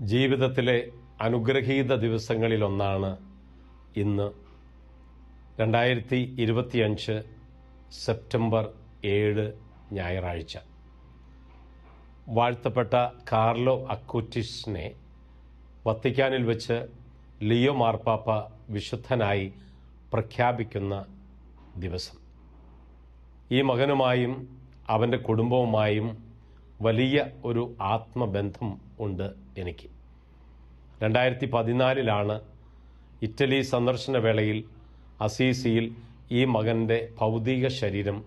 ജീവിതത്തിലെ അനുഗ്രഹീത ദിവസങ്ങളിലൊന്നാണ് ഇന്ന് 2025 സെപ്റ്റംബർ 7 ഞായറാഴ്ച. വാഴ്ത്തപ്പെട്ട കാർലോ അക്കൂറ്റിസിനെ വത്തിക്കാനിൽ വെച്ച് ലിയോ മാർപ്പാപ്പ വിശുദ്ധനായി പ്രഖ്യാപിക്കുന്ന ദിവസം. ഈ മകനുമായും അവൻ്റെ കുടുംബവുമായും വലിയ ഒരു ആത്മബന്ധം ഉണ്ട് എനിക്ക്. 2014 ഇറ്റലി സന്ദർശന വേളയിൽ അസീസിയിൽ ഈ മകൻ്റെ ഭൗതിക ശരീരം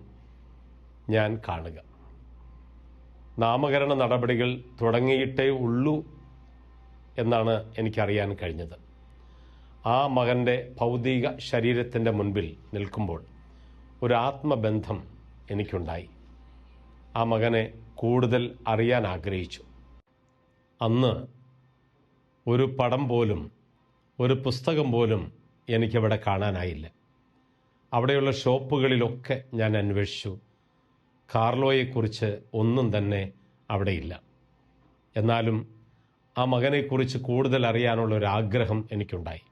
ഞാൻ കാണുക. നാമകരണ നടപടികൾ തുടങ്ങിയിട്ടേ ഉള്ളൂ എന്നാണ് എനിക്കറിയാൻ കഴിഞ്ഞത്. ആ മകൻ്റെ ഭൗതിക ശരീരത്തിൻ്റെ മുൻപിൽ നിൽക്കുമ്പോൾ ഒരു ആത്മബന്ധം എനിക്കുണ്ടായി. ആ മകനെ കൂടുതൽ അറിയാൻ ആഗ്രഹിച്ചു. അന്ന് ഒരു പടം പോലും, ഒരു പുസ്തകം പോലും എനിക്കവിടെ കാണാനായില്ല. അവിടെയുള്ള ഷോപ്പുകളിലൊക്കെ ഞാൻ അന്വേഷിച്ചു. കാർലോയെക്കുറിച്ച് ഒന്നും തന്നെ അവിടെയില്ല. എന്നാലും ആ മകനെക്കുറിച്ച് കൂടുതൽ അറിയാനുള്ള ഒരു ആഗ്രഹം എനിക്കുണ്ടായി.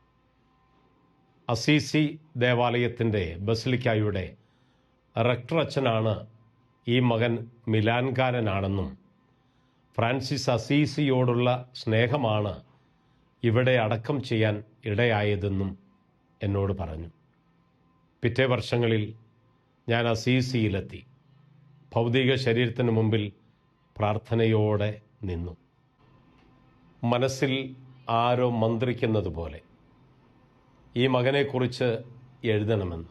അസീസി ദേവാലയത്തിൻ്റെ ബസിലിക്കായുടെ റെക്ടർ അച്ഛനാണ് ഈ മകൻ മിലാൻകാരനാണെന്നും ഫ്രാൻസിസ് അസീസിയോടുള്ള സ്നേഹമാണ് ഇവിടെ അടക്കം ചെയ്യാൻ ഇടയായതെന്നും എന്നോട് പറഞ്ഞു. പിറ്റേ വർഷങ്ങളിൽ ഞാൻ അസീസിയിലെത്തി. ഭൗതിക ശരീരത്തിന് മുമ്പിൽ പ്രാർത്ഥനയോടെ നിന്നു. മനസ്സിൽ ആരോ മന്ത്രിക്കുന്നത് പോലെ ഈ മകനെക്കുറിച്ച് എഴുതണമെന്ന്.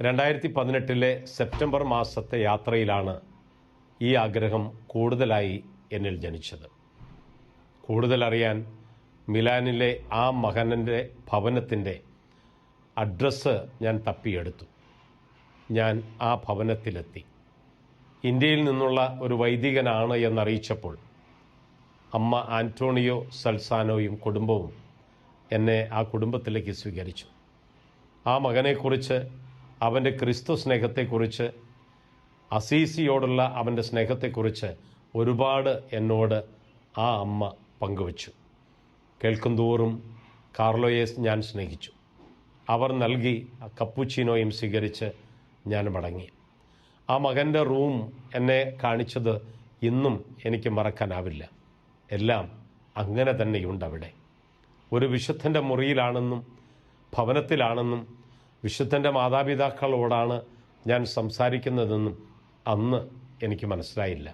2018 സെപ്റ്റംബർ മാസത്തെ യാത്രയിലാണ് ഈ ആഗ്രഹം കൂടുതലായി എന്നിൽ ജനിച്ചത്. കൂടുതൽ അറിയാൻ മിലാനിലെ ആ മകനൻ്റെ ഭവനത്തിൻ്റെ അഡ്രസ്സ് ഞാൻ തപ്പിയെടുത്തു. ഞാൻ ആ ഭവനത്തിലെത്തി. ഇന്ത്യയിൽ നിന്നുള്ള ഒരു വൈദികനാണ് എന്നറിയിച്ചപ്പോൾ അമ്മ ആൻ്റോണിയോ സൽസാനോയും കുടുംബവും എന്നെ ആ കുടുംബത്തിലേക്ക് സ്വീകരിച്ചു. ആ മകനെക്കുറിച്ച്, അവൻ്റെ ക്രിസ്തു സ്നേഹത്തെക്കുറിച്ച്, അസീസിയോടുള്ള അവൻ്റെ സ്നേഹത്തെക്കുറിച്ച് ഒരുപാട് എന്നോട് ആ അമ്മ പങ്കുവച്ചു. കേൾക്കുന്തോറും കാർലോയെ ഞാൻ സ്നേഹിച്ചു. അവർ നൽകി കപ്പുച്ചീനോയും സ്വീകരിച്ച് ഞാൻ മടങ്ങി. ആ മകൻ്റെ റൂം എന്നെ കാണിച്ചത് ഇന്നും എനിക്ക് മറക്കാനാവില്ല. എല്ലാം അങ്ങനെ തന്നെയുണ്ടവിടെ. ഒരു വിശുദ്ധൻ്റെ മുറിയിലാണെന്നും ഭവനത്തിലാണെന്നും വിശുദ്ധൻ്റെ മാതാപിതാക്കളോടാണ് ഞാൻ സംസാരിക്കുന്നതെന്നും അന്ന് എനിക്ക് മനസ്സിലായില്ല.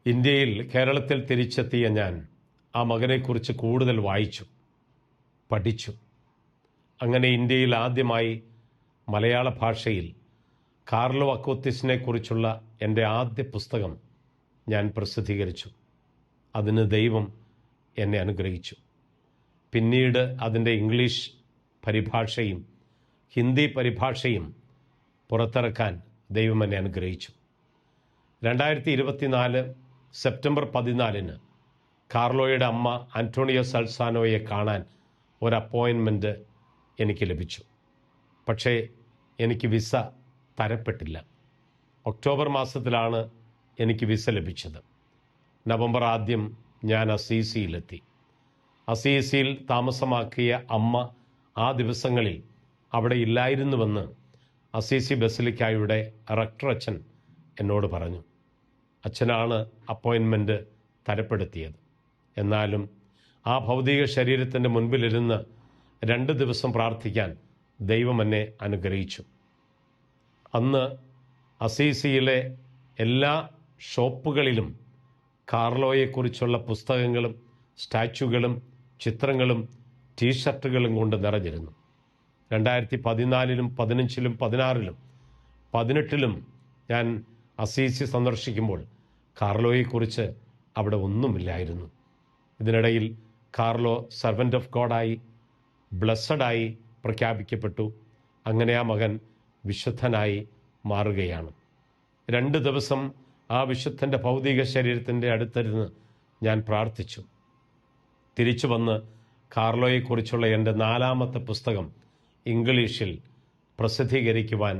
ഇന്ത്യയിൽ, കേരളത്തിൽ തിരിച്ചെത്തിയ ഞാൻ ആ മകനെക്കുറിച്ച് കൂടുതൽ വായിച്ചു, പഠിച്ചു. അങ്ങനെ ഇന്ത്യയിൽ ആദ്യമായി മലയാള ഭാഷയിൽ കാർലോ അക്കൂത്തിസിനെ കുറിച്ചുള്ള എൻ്റെ ആദ്യ പുസ്തകം ഞാൻ പ്രസിദ്ധീകരിച്ചു. അതിന് ദൈവം എന്നെ അനുഗ്രഹിച്ചു. പിന്നീട് അതിൻ്റെ ഇംഗ്ലീഷ് പരിഭാഷയും ഹിന്ദി പരിഭാഷയും പുറത്തിറക്കാൻ ദൈവം എന്നെ അനുഗ്രഹിച്ചു. 2024 സെപ്റ്റംബർ 14 കാർലോയുടെ അമ്മ ആൻ്റോണിയോ സൽസാനോയെ കാണാൻ ഒരു അപ്പോയിൻമെൻറ്റ് എനിക്ക് ലഭിച്ചു. പക്ഷേ എനിക്ക് വിസ തരപ്പെട്ടില്ല. ഒക്ടോബർ മാസത്തിലാണ് എനിക്ക് വിസ ലഭിച്ചത്. നവംബർ 1 ഞാൻ അസീസിയിലെത്തി. അസീസിയിൽ താമസമാക്കിയ അമ്മ ആ ദിവസങ്ങളിൽ അവിടെ ഇല്ലായിരുന്നുവെന്ന് അസീസി ബസിലിക്കായുടെ റെക്ടർ അച്ഛൻ എന്നോട് പറഞ്ഞു. അച്ഛനാണ് അപ്പോയിൻമെൻറ്റ് തരപ്പെടുത്തിയത്. എന്നാലും ആ ഭൗതിക ശരീരത്തിൻ്റെ മുൻപിലിരുന്ന് 2 ദിവസം പ്രാർത്ഥിക്കാൻ ദൈവം എന്നെ അനുഗ്രഹിച്ചു. അന്ന് അസീസിയിലെ എല്ലാ ഷോപ്പുകളിലും കാർലോയെക്കുറിച്ചുള്ള പുസ്തകങ്ങളും സ്റ്റാച്യുകളും ചിത്രങ്ങളും ടീഷർട്ടുകളും കൊണ്ട് നിറഞ്ഞിരുന്നു. 2014, 15, 16, 18 ഞാൻ അസീസി സന്ദർശിക്കുമ്പോൾ കാർലോയെക്കുറിച്ച് അവിടെ ഒന്നുമില്ലായിരുന്നു. ഇതിനിടയിൽ കാർലോ സർവൻ്റ് ഓഫ് ഗോഡായി, ബ്ലസ്സഡായി പ്രഖ്യാപിക്കപ്പെട്ടു. അങ്ങനെ ആ മകൻ വിശുദ്ധനായി മാറുകയാണ്. 2 ദിവസം ആ വിശുദ്ധൻ്റെ ഭൗതിക ശരീരത്തിൻ്റെ അടുത്തിരുന്ന് ഞാൻ പ്രാർത്ഥിച്ചു. തിരിച്ചു വന്ന് കാർലോയെക്കുറിച്ചുള്ള എൻ്റെ 4ാമത്തെ പുസ്തകം ഇംഗ്ലീഷിൽ പ്രസിദ്ധീകരിക്കുവാൻ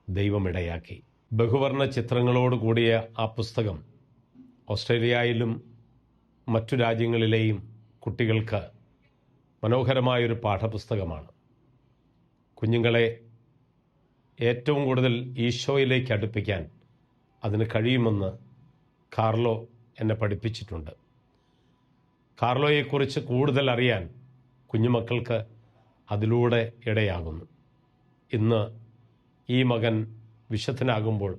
ദൈവമിടയാക്കി. ബഹുവർണ്ണ ചിത്രങ്ങളോട് കൂടിയ ആ പുസ്തകം ഓസ്ട്രേലിയയിലും മറ്റു രാജ്യങ്ങളിലെയും കുട്ടികൾക്ക് മനോഹരമായൊരു പാഠപുസ്തകമാണ്. കുഞ്ഞുങ്ങളെ ഏറ്റവും കൂടുതൽ ഈശോയിലേക്ക് അടുപ്പിക്കാൻ അതിന് കഴിയുമെന്ന് കാർലോ എന്നെ പഠിപ്പിച്ചിട്ടുണ്ട്. കാർലോയെക്കുറിച്ച് കൂടുതൽ അറിയാൻ കുഞ്ഞുമക്കൾക്ക് അതിലൂടെ ഇടയാകുന്നു. ഇന്ന് ഈ മകൻ വിശുദ്ധനാകുമ്പോൾ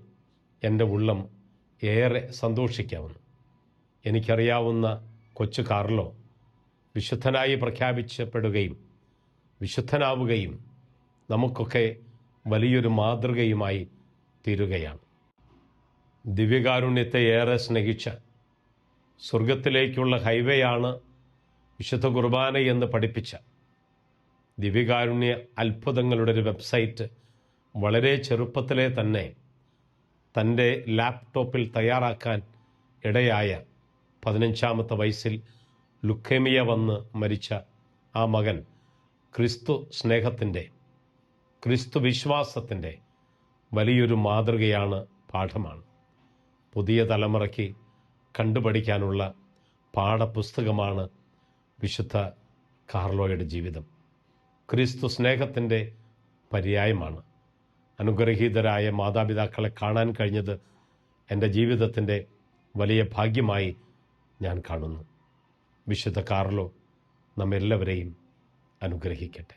എൻ്റെ ഉള്ളം ഏറെ സന്തോഷിക്കാവുന്നു. എനിക്കറിയാവുന്ന കൊച്ചു കാർലോ വിശുദ്ധനായി പ്രഖ്യാപിക്കപ്പെടുകയും വിശുദ്ധനാവുകയും നമുക്കൊക്കെ വലിയൊരു മാതൃകയുമായി തീരുകയാണ്. ദിവ്യകാരുണ്യത്തെ ഏറെ സ്നേഹിച്ച സ്വർഗത്തിലേക്കുള്ള ഹൈവേയാണ് വിശുദ്ധ കുർബാന എന്ന് പഠിപ്പിച്ച ദിവ്യകാരുണ്യ അത്ഭുതങ്ങളുടെ ഒരു വെബ്സൈറ്റ് വളരെ ചെറുപ്പത്തിലെ തന്നെ തൻ്റെ ലാപ്ടോപ്പിൽ തയ്യാറാക്കാൻ ഇടയായ 15ാമത്തെ വയസ്സിൽ ലുക്കേമിയ വന്ന് മരിച്ച ആ മകൻ ക്രിസ്തു സ്നേഹത്തിൻ്റെ, ക്രിസ്തു വിശ്വാസത്തിൻ്റെ വലിയൊരു മാതൃകയാണ്, പാഠമാണ്. പുതിയ തലമുറയ്ക്ക് കണ്ടുപഠിക്കാനുള്ള പാഠപുസ്തകമാണ് വിശുദ്ധ കാർലോയുടെ ജീവിതം. ക്രിസ്തു സ്നേഹത്തിൻ്റെ പര്യായമാണ്. അനുഗ്രഹീതരായ മാതാപിതാക്കളെ കാണാൻ കഴിഞ്ഞത് എൻ്റെ ജീവിതത്തിൻ്റെ വലിയ ഭാഗ്യമായി ഞാൻ കാണുന്നു. വിശുദ്ധ കാർലോ നമ്മെല്ലാവരെയും അനുഗ്രഹിക്കട്ടെ.